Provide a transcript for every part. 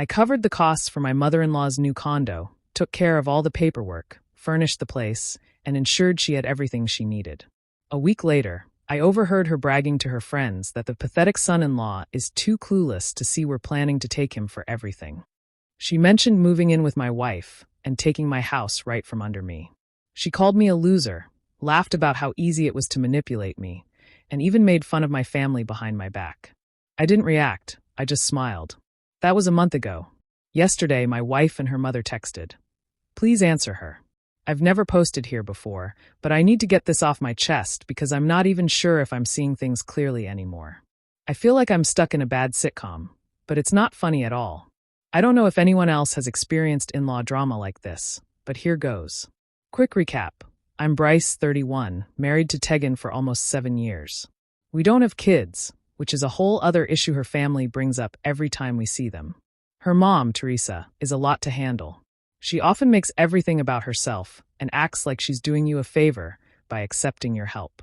I covered the costs for my mother-in-law's new condo, took care of all the paperwork, furnished the place, and ensured she had everything she needed. A week later, I overheard her bragging to her friends that the pathetic son-in-law is too clueless to see we're planning to take him for everything. She mentioned moving in with my wife and taking my house right from under me. She called me a loser, laughed about how easy it was to manipulate me, and even made fun of my family behind my back. I didn't react, I just smiled. That was a month ago. Yesterday, my wife and her mother texted. Please answer her. I've never posted here before, but I need to get this off my chest because I'm not even sure if I'm seeing things clearly anymore. I feel like I'm stuck in a bad sitcom, but it's not funny at all. I don't know if anyone else has experienced in-law drama like this, but here goes. Quick recap. I'm Bryce, 31, married to Tegan for almost 7 years. We don't have kids, which is a whole other issue her family brings up every time we see them. Her mom, Teresa, is a lot to handle. She often makes everything about herself and acts like she's doing you a favor by accepting your help.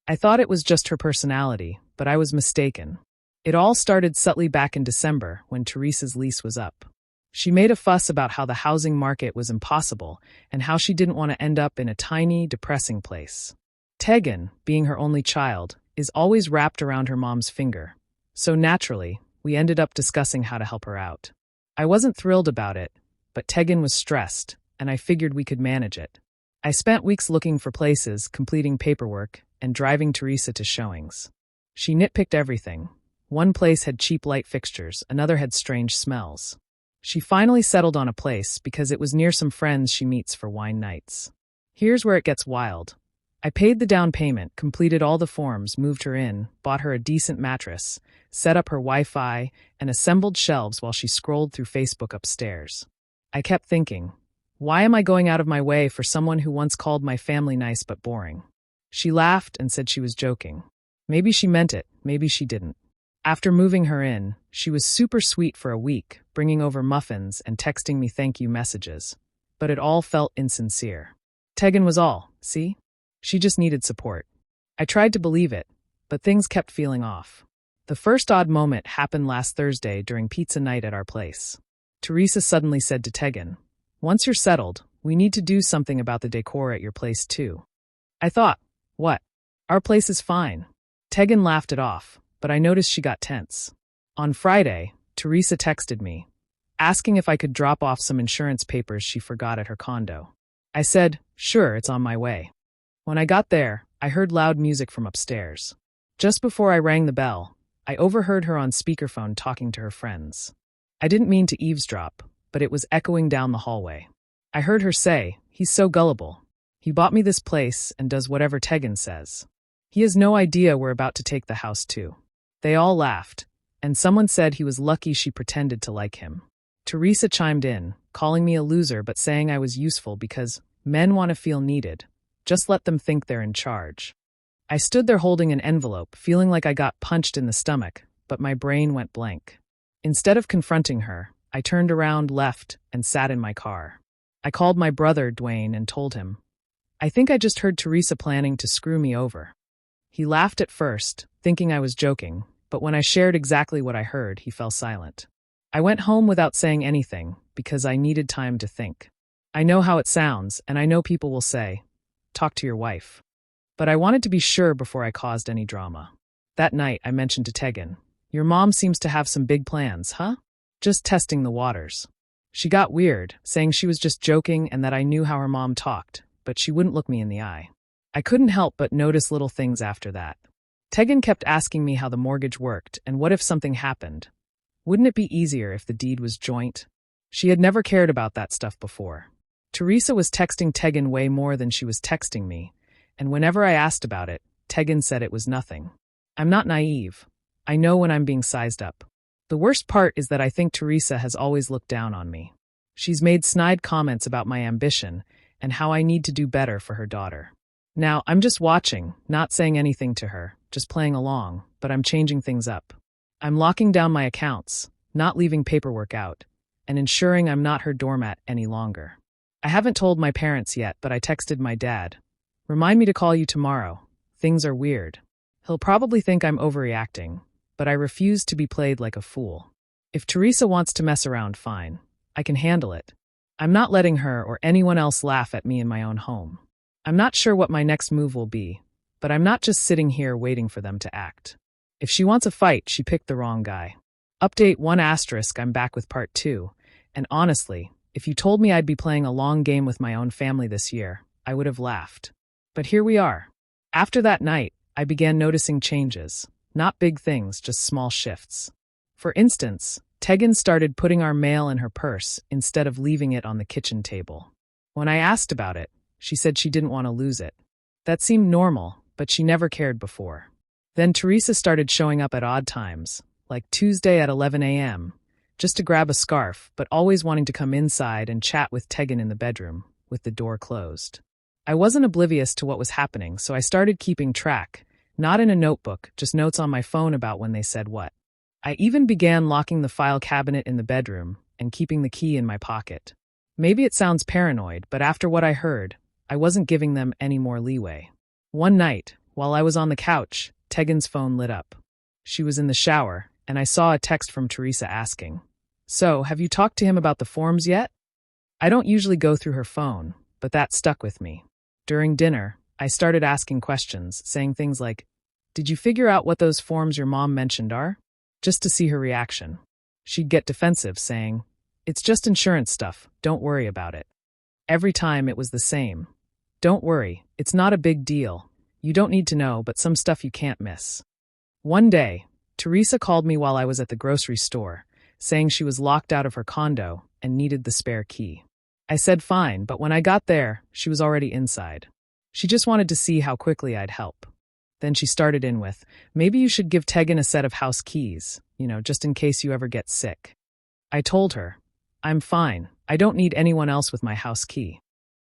I thought it was just her personality, but I was mistaken. It all started subtly back in December when Teresa's lease was up. She made a fuss about how the housing market was impossible and how she didn't want to end up in a tiny, depressing place. Tegan, being her only child, is always wrapped around her mom's finger. So naturally, we ended up discussing how to help her out. I wasn't thrilled about it, but Tegan was stressed, and I figured we could manage it. I spent weeks looking for places, completing paperwork, and driving Teresa to showings. She nitpicked everything. One place had cheap light fixtures, another had strange smells. She finally settled on a place because it was near some friends she meets for wine nights. Here's where it gets wild. I paid the down payment, completed all the forms, moved her in, bought her a decent mattress, set up her Wi-Fi, and assembled shelves while she scrolled through Facebook upstairs. I kept thinking, why am I going out of my way for someone who once called my family nice but boring? She laughed and said she was joking. Maybe she meant it, maybe she didn't. After moving her in, she was super sweet for a week, bringing over muffins and texting me thank you messages. But it all felt insincere. Tegan was all, see? She just needed support. I tried to believe it, but things kept feeling off. The first odd moment happened last Thursday during pizza night at our place. Teresa suddenly said to Tegan, "Once you're settled, we need to do something about the decor at your place too." I thought, what? Our place is fine. Tegan laughed it off, but I noticed she got tense. On Friday, Teresa texted me, asking if I could drop off some insurance papers she forgot at her condo. I said, sure, it's on my way. When I got there, I heard loud music from upstairs. Just before I rang the bell, I overheard her on speakerphone talking to her friends. I didn't mean to eavesdrop, but it was echoing down the hallway. I heard her say, "He's so gullible. He bought me this place and does whatever Tegan says. He has no idea we're about to take the house too." They all laughed, and someone said he was lucky she pretended to like him. Teresa chimed in, calling me a loser but saying I was useful because men want to feel needed. Just let them think they're in charge. I stood there holding an envelope, feeling like I got punched in the stomach, but my brain went blank. Instead of confronting her, I turned around, left, and sat in my car. I called my brother, Dwayne, and told him, "I think I just heard Teresa planning to screw me over." He laughed at first, thinking I was joking, but when I shared exactly what I heard, he fell silent. I went home without saying anything because I needed time to think. I know how it sounds, and I know people will say, "Talk to your wife." But I wanted to be sure before I caused any drama. That night, I mentioned to Tegan, "Your mom seems to have some big plans, huh? Just testing the waters." She got weird, saying she was just joking and that I knew how her mom talked, but she wouldn't look me in the eye. I couldn't help but notice little things after that. Tegan kept asking me how the mortgage worked and what if something happened. Wouldn't it be easier if the deed was joint? She had never cared about that stuff before. Teresa was texting Tegan way more than she was texting me, and whenever I asked about it, Tegan said it was nothing. I'm not naive. I know when I'm being sized up. The worst part is that I think Teresa has always looked down on me. She's made snide comments about my ambition and how I need to do better for her daughter. Now, I'm just watching, not saying anything to her, just playing along, but I'm changing things up. I'm locking down my accounts, not leaving paperwork out, and ensuring I'm not her doormat any longer. I haven't told my parents yet, but I texted my dad. "Remind me to call you tomorrow. Things are weird." He'll probably think I'm overreacting, but I refuse to be played like a fool. If Teresa wants to mess around, fine. I can handle it. I'm not letting her or anyone else laugh at me in my own home. I'm not sure what my next move will be, but I'm not just sitting here waiting for them to act. If she wants a fight, she picked the wrong guy. Update 1 asterisk, I'm back with part 2, and honestly, if you told me I'd be playing a long game with my own family this year, I would have laughed. But here we are. After that night, I began noticing changes. Not big things, just small shifts. For instance, Tegan started putting our mail in her purse instead of leaving it on the kitchen table. When I asked about it, she said she didn't want to lose it. That seemed normal, but she never cared before. Then Teresa started showing up at odd times, like Tuesday at 11 a.m., just to grab a scarf, but always wanting to come inside and chat with Tegan in the bedroom, with the door closed. I wasn't oblivious to what was happening, so I started keeping track, not in a notebook, just notes on my phone about when they said what. I even began locking the file cabinet in the bedroom and keeping the key in my pocket. Maybe it sounds paranoid, but after what I heard, I wasn't giving them any more leeway. One night, while I was on the couch, Tegan's phone lit up. She was in the shower, and I saw a text from Teresa asking, "So, have you talked to him about the forms yet?" I don't usually go through her phone, but that stuck with me. During dinner, I started asking questions, saying things like, "Did you figure out what those forms your mom mentioned are?" Just to see her reaction. She'd get defensive, saying, "It's just insurance stuff, don't worry about it." Every time it was the same. "Don't worry, it's not a big deal. You don't need to know, but some stuff you can't miss." One day, Teresa called me while I was at the grocery store, saying she was locked out of her condo and needed the spare key. I said fine, but when I got there, she was already inside. She just wanted to see how quickly I'd help. Then she started in with, "Maybe you should give Tegan a set of house keys, just in case you ever get sick." I told her, "I'm fine. I don't need anyone else with my house key."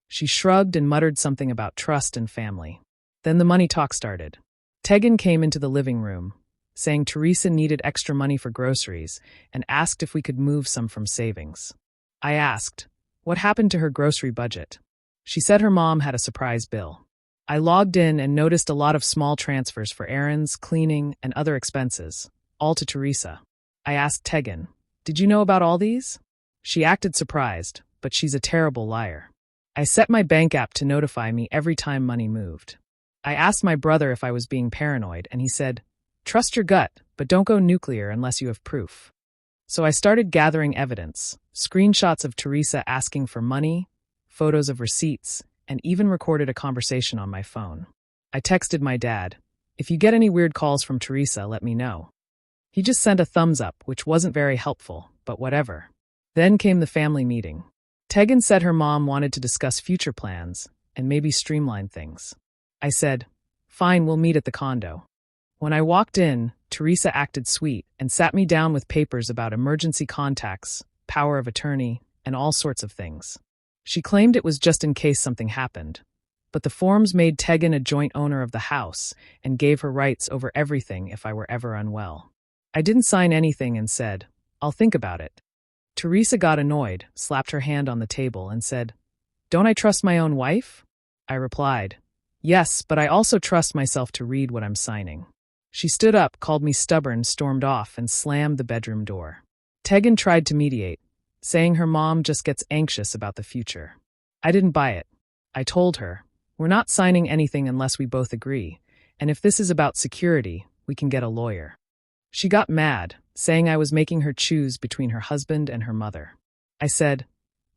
She shrugged and muttered something about trust and family. Then the money talk started. Tegan came into the living room, saying Teresa needed extra money for groceries and asked if we could move some from savings. I asked, what happened to her grocery budget? She said her mom had a surprise bill. I logged in and noticed a lot of small transfers for errands, cleaning, and other expenses, all to Teresa. I asked Tegan, "Did you know about all these?" She acted surprised, but she's a terrible liar. I set my bank app to notify me every time money moved. I asked my brother if I was being paranoid, and he said, "Trust your gut, but don't go nuclear unless you have proof." So I started gathering evidence, screenshots of Teresa asking for money, photos of receipts, and even recorded a conversation on my phone. I texted my dad, "If you get any weird calls from Teresa, let me know." He just sent a thumbs up, which wasn't very helpful, but whatever. Then came the family meeting. Tegan said her mom wanted to discuss future plans and maybe streamline things. I said, "Fine, we'll meet at the condo." When I walked in, Teresa acted sweet and sat me down with papers about emergency contacts, power of attorney, and all sorts of things. She claimed it was just in case something happened, but the forms made Tegan a joint owner of the house and gave her rights over everything if I were ever unwell. I didn't sign anything and said, "I'll think about it." Teresa got annoyed, slapped her hand on the table, and said, "Don't I trust my own wife?" I replied, "Yes, but I also trust myself to read what I'm signing." She stood up, called me stubborn, stormed off, and slammed the bedroom door. Tegan tried to mediate, saying her mom just gets anxious about the future. I didn't buy it. I told her, "We're not signing anything unless we both agree, and if this is about security, we can get a lawyer." She got mad, saying I was making her choose between her husband and her mother. I said,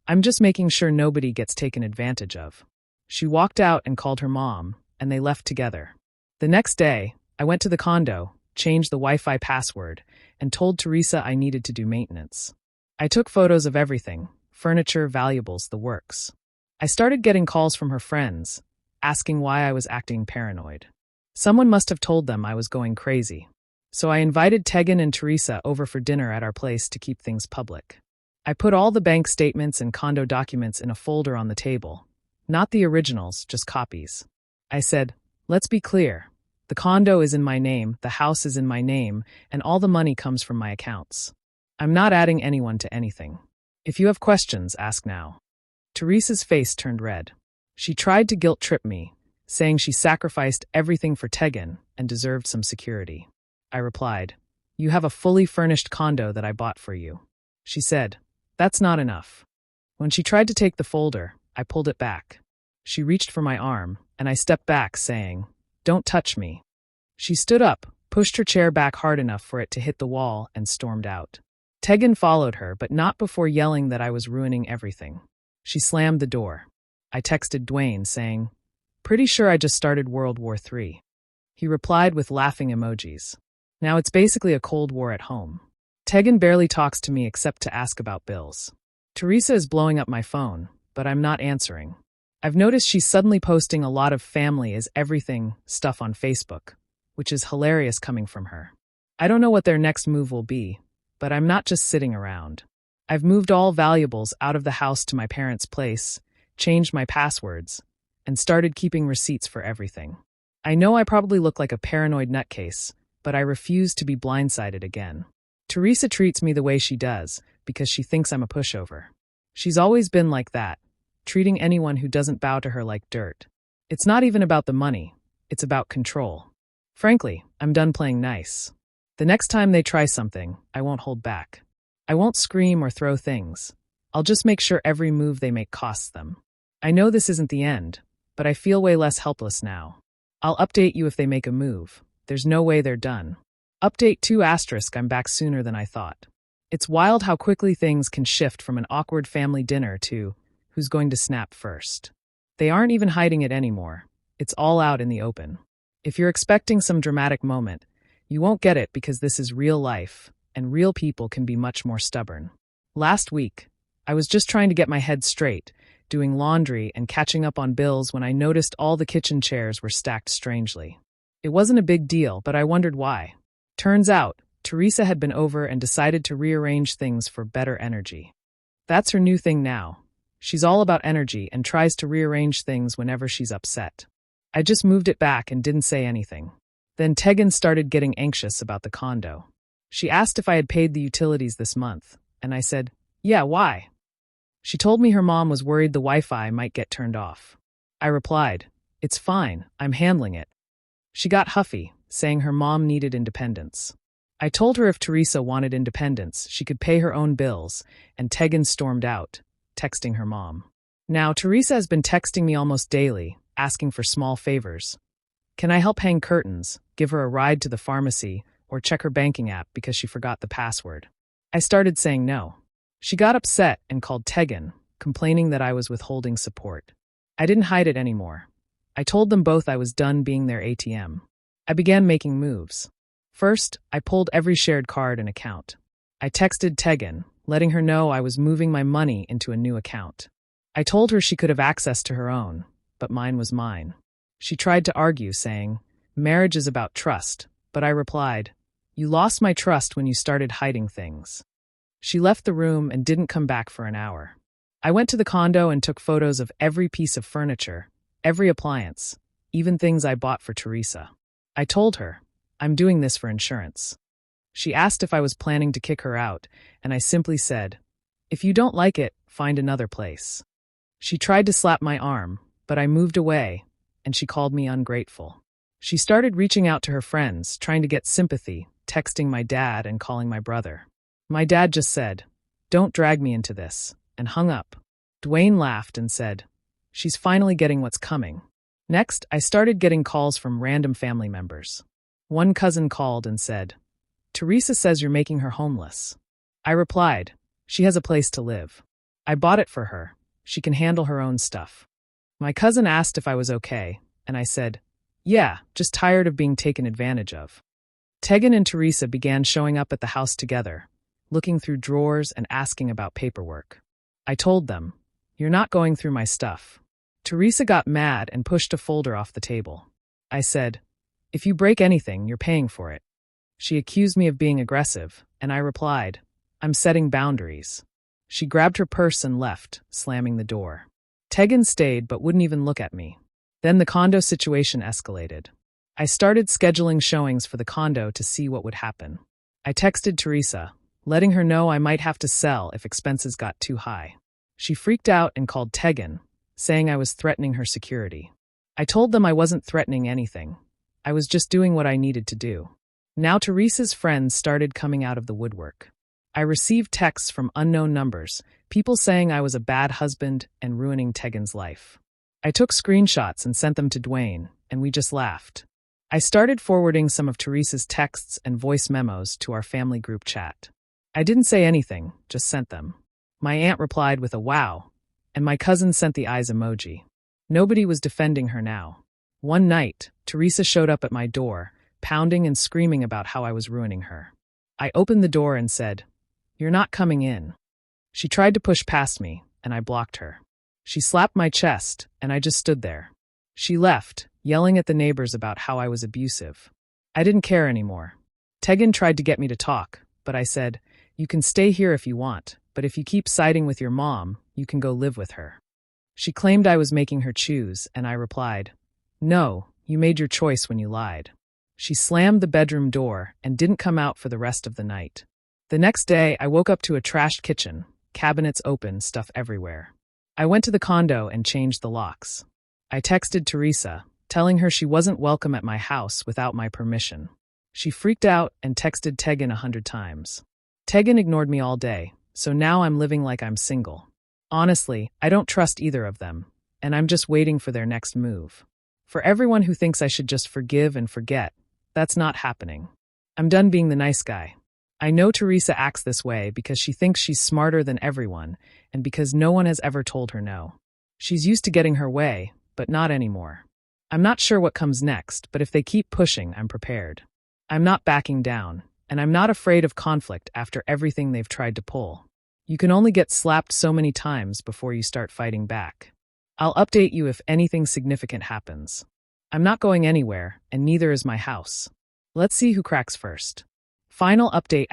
"I'm just making sure nobody gets taken advantage of." She walked out and called her mom, and they left together. The next day, I went to the condo, changed the Wi-Fi password, and told Teresa I needed to do maintenance. I took photos of everything, furniture, valuables, the works. I started getting calls from her friends, asking why I was acting paranoid. Someone must have told them I was going crazy. So I invited Tegan and Teresa over for dinner at our place to keep things public. I put all the bank statements and condo documents in a folder on the table. Not the originals, just copies. I said, "Let's be clear. The condo is in my name, the house is in my name, and all the money comes from my accounts. I'm not adding anyone to anything. If you have questions, ask now." Teresa's face turned red. She tried to guilt-trip me, saying she sacrificed everything for Tegan and deserved some security. I replied, You have a fully furnished condo that I bought for you. She said, That's not enough. When she tried to take the folder, I pulled it back. She reached for my arm, and I stepped back, saying, Don't touch me. She stood up, pushed her chair back hard enough for it to hit the wall, and stormed out. Tegan followed her, but not before yelling that I was ruining everything. She slammed the door. I texted Dwayne, saying, Pretty sure I just started World War III. He replied with laughing emojis. Now it's basically a Cold War at home. Tegan barely talks to me except to ask about bills. Teresa is blowing up my phone, but I'm not answering. I've noticed she's suddenly posting a lot of family is everything stuff on Facebook, which is hilarious coming from her. I don't know what their next move will be, but I'm not just sitting around. I've moved all valuables out of the house to my parents' place, changed my passwords, and started keeping receipts for everything. I know I probably look like a paranoid nutcase, but I refuse to be blindsided again. Teresa treats me the way she does because she thinks I'm a pushover. She's always been like that, treating anyone who doesn't bow to her like dirt. It's not even about the money, it's about control. Frankly, I'm done playing nice. The next time they try something, I won't hold back. I won't scream or throw things. I'll just make sure every move they make costs them. I know this isn't the end, but I feel way less helpless now. I'll update you if they make a move. There's no way they're done. Update 2 *, I'm back sooner than I thought. It's wild how quickly things can shift from an awkward family dinner to who's going to snap first. They aren't even hiding it anymore. It's all out in the open. If you're expecting some dramatic moment, you won't get it because this is real life, and real people can be much more stubborn. Last week, I was just trying to get my head straight, doing laundry and catching up on bills when I noticed all the kitchen chairs were stacked strangely. It wasn't a big deal, but I wondered why. Turns out, Teresa had been over and decided to rearrange things for better energy. That's her new thing now. She's all about energy and tries to rearrange things whenever she's upset. I just moved it back and didn't say anything. Then Tegan started getting anxious about the condo. She asked if I had paid the utilities this month, and I said, Yeah, why? She told me her mom was worried the Wi-Fi might get turned off. I replied, It's fine, I'm handling it. She got huffy, saying her mom needed independence. I told her if Teresa wanted independence, she could pay her own bills, and Tegan stormed out, texting her mom. Now, Teresa has been texting me almost daily, asking for small favors. Can I help hang curtains, give her a ride to the pharmacy, or check her banking app because she forgot the password? I started saying no. She got upset and called Tegan, complaining that I was withholding support. I didn't hide it anymore. I told them both I was done being their ATM. I began making moves. First, I pulled every shared card and account. I texted Tegan, letting her know I was moving my money into a new account. I told her she could have access to her own, but mine was mine. She tried to argue, saying, Marriage is about trust, but I replied, You lost my trust when you started hiding things. She left the room and didn't come back for an hour. I went to the condo and took photos of every piece of furniture, every appliance, even things I bought for Teresa. I told her, I'm doing this for insurance. She asked if I was planning to kick her out, and I simply said, If you don't like it, find another place. She tried to slap my arm, but I moved away, and she called me ungrateful. She started reaching out to her friends, trying to get sympathy, texting my dad and calling my brother. My dad just said, Don't drag me into this, and hung up. Dwayne laughed and said, She's finally getting what's coming. Next, I started getting calls from random family members. One cousin called and said, Teresa says you're making her homeless. I replied, She has a place to live. I bought it for her. She can handle her own stuff. My cousin asked if I was okay, and I said, Yeah, just tired of being taken advantage of. Tegan and Teresa began showing up at the house together, looking through drawers and asking about paperwork. I told them, You're not going through my stuff. Teresa got mad and pushed a folder off the table. I said, If you break anything, you're paying for it. She accused me of being aggressive, and I replied, I'm setting boundaries. She grabbed her purse and left, slamming the door. Tegan stayed but wouldn't even look at me. Then the condo situation escalated. I started scheduling showings for the condo to see what would happen. I texted Teresa, letting her know I might have to sell if expenses got too high. She freaked out and called Tegan, saying I was threatening her security. I told them I wasn't threatening anything. I was just doing what I needed to do. Now Teresa's friends started coming out of the woodwork. I received texts from unknown numbers, people saying I was a bad husband and ruining Tegan's life. I took screenshots and sent them to Dwayne, and we just laughed. I started forwarding some of Teresa's texts and voice memos to our family group chat. I didn't say anything, just sent them. My aunt replied with a wow, and my cousin sent the eyes emoji. Nobody was defending her now. One night, Teresa showed up at my door, pounding and screaming about how I was ruining her. I opened the door and said, "You're not coming in." She tried to push past me, and I blocked her. She slapped my chest, and I just stood there. She left, yelling at the neighbors about how I was abusive. I didn't care anymore. Tegan tried to get me to talk, but I said, "You can stay here if you want, but if you keep siding with your mom, you can go live with her." She claimed I was making her choose, and I replied, "No, you made your choice when you lied." She slammed the bedroom door and didn't come out for the rest of the night. The next day, I woke up to a trashed kitchen, cabinets open, stuff everywhere. I went to the condo and changed the locks. I texted Teresa, telling her she wasn't welcome at my house without my permission. She freaked out and texted Tegan 100 times. Tegan ignored me all day, so now I'm living like I'm single. Honestly, I don't trust either of them, and I'm just waiting for their next move. For everyone who thinks I should just forgive and forget, that's not happening. I'm done being the nice guy. I know Teresa acts this way because she thinks she's smarter than everyone, and because no one has ever told her no. She's used to getting her way, but not anymore. I'm not sure what comes next, but if they keep pushing, I'm prepared. I'm not backing down, and I'm not afraid of conflict after everything they've tried to pull. You can only get slapped so many times before you start fighting back. I'll update you if anything significant happens. I'm not going anywhere, and neither is my house. Let's see who cracks first. Final update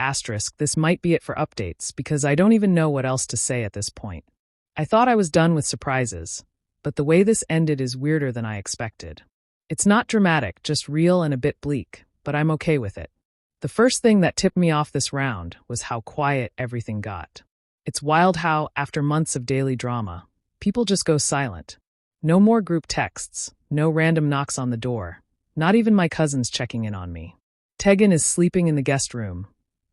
*, this might be it for updates because I don't even know what else to say at this point. I thought I was done with surprises, but the way this ended is weirder than I expected. It's not dramatic, just real and a bit bleak, but I'm okay with it. The first thing that tipped me off this round was how quiet everything got. It's wild how, after months of daily drama, people just go silent. No more group texts, no random knocks on the door, not even my cousins checking in on me. Tegan is sleeping in the guest room,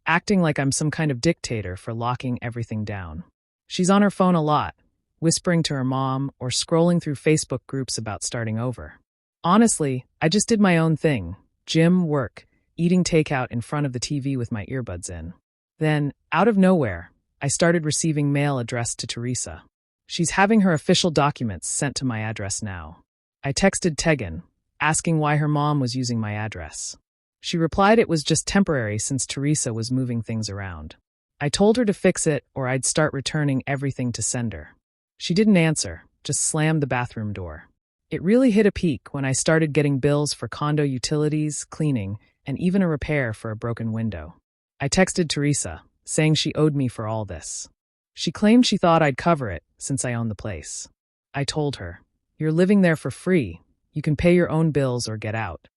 acting like I'm some kind of dictator for locking everything down. She's on her phone a lot, whispering to her mom or scrolling through Facebook groups about starting over. Honestly, I just did my own thing, gym, work, eating takeout in front of the TV with my earbuds in. Then, out of nowhere, I started receiving mail addressed to Teresa. She's having her official documents sent to my address now. I texted Tegan, asking why her mom was using my address. She replied it was just temporary since Teresa was moving things around. I told her to fix it or I'd start returning everything to sender. She didn't answer, just slammed the bathroom door. It really hit a peak when I started getting bills for condo utilities, cleaning, and even a repair for a broken window. I texted Teresa, saying she owed me for all this. She claimed she thought I'd cover it since I own the place. I told her, "You're living there for free. You can pay your own bills or get out."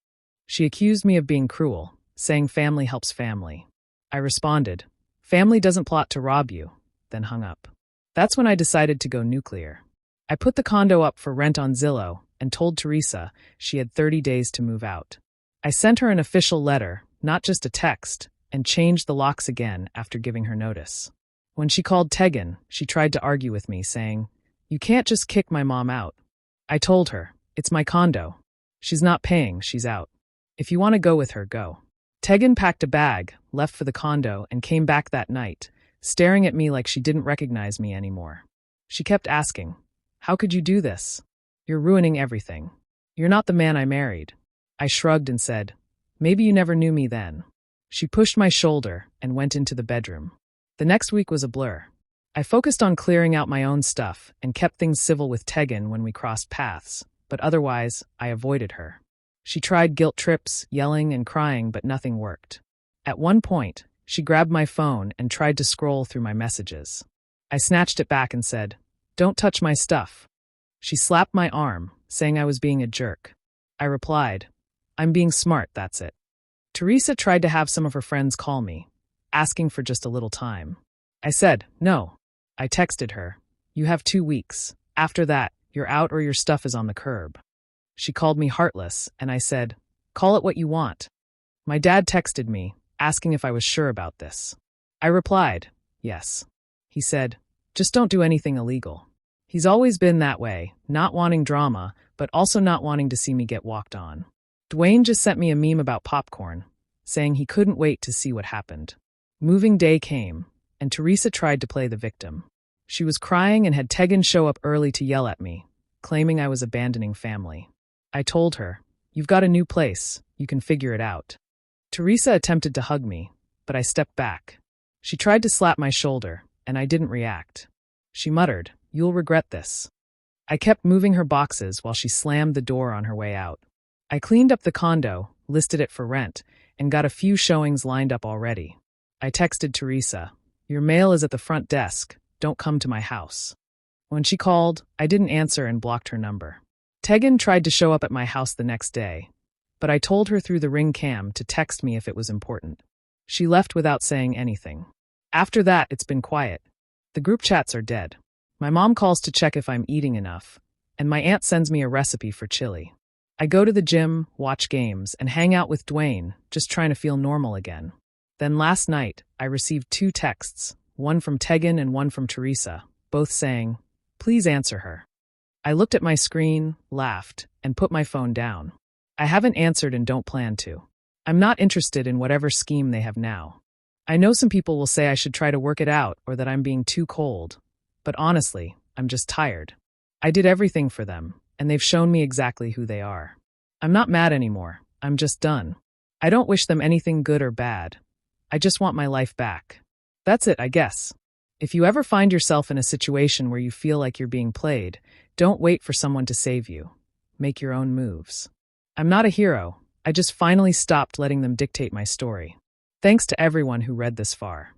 She accused me of being cruel, saying family helps family. I responded, "Family doesn't plot to rob you," then hung up. That's when I decided to go nuclear. I put the condo up for rent on Zillow and told Teresa she had 30 days to move out. I sent her an official letter, not just a text, and changed the locks again after giving her notice. When she called Tegan, she tried to argue with me, saying, "You can't just kick my mom out." I told her, "It's my condo. She's not paying, she's out. If you want to go with her, go." Tegan packed a bag, left for the condo, and came back that night, staring at me like she didn't recognize me anymore. She kept asking, "How could you do this? You're ruining everything. You're not the man I married." I shrugged and said, "Maybe you never knew me then." She pushed my shoulder and went into the bedroom. The next week was a blur. I focused on clearing out my own stuff and kept things civil with Tegan when we crossed paths, but otherwise, I avoided her. She tried guilt trips, yelling and crying, but nothing worked. At one point, she grabbed my phone and tried to scroll through my messages. I snatched it back and said, "Don't touch my stuff." She slapped my arm, saying I was being a jerk. I replied, "I'm being smart, that's it." Teresa tried to have some of her friends call me, asking for just a little time. I said, "No." I texted her, "You have 2 weeks. After that, you're out or your stuff is on the curb." She called me heartless, and I said, "Call it what you want." My dad texted me, asking if I was sure about this. I replied, yes. He said, just don't do anything illegal. He's always been that way, not wanting drama, but also not wanting to see me get walked on. Dwayne just sent me a meme about popcorn, saying he couldn't wait to see what happened. Moving day came, and Teresa tried to play the victim. She was crying and had Tegan show up early to yell at me, claiming I was abandoning family. I told her, you've got a new place, you can figure it out. Teresa attempted to hug me, but I stepped back. She tried to slap my shoulder, and I didn't react. She muttered, you'll regret this. I kept moving her boxes while she slammed the door on her way out. I cleaned up the condo, listed it for rent, and got a few showings lined up already. I texted Teresa, your mail is at the front desk, don't come to my house. When she called, I didn't answer and blocked her number. Tegan tried to show up at my house the next day, but I told her through the Ring cam to text me if it was important. She left without saying anything. After that, it's been quiet. The group chats are dead. My mom calls to check if I'm eating enough, and my aunt sends me a recipe for chili. I go to the gym, watch games, and hang out with Dwayne, just trying to feel normal again. Then last night, I received 2 texts, one from Tegan and one from Teresa, both saying, please answer her. I looked at my screen, laughed, and put my phone down. I haven't answered and don't plan to. I'm not interested in whatever scheme they have now. I know some people will say I should try to work it out or that I'm being too cold, but honestly, I'm just tired. I did everything for them, and they've shown me exactly who they are. I'm not mad anymore. I'm just done. I don't wish them anything good or bad. I just want my life back. That's it, I guess. If you ever find yourself in a situation where you feel like you're being played, don't wait for someone to save you. Make your own moves. I'm not a hero. I just finally stopped letting them dictate my story. Thanks to everyone who read this far.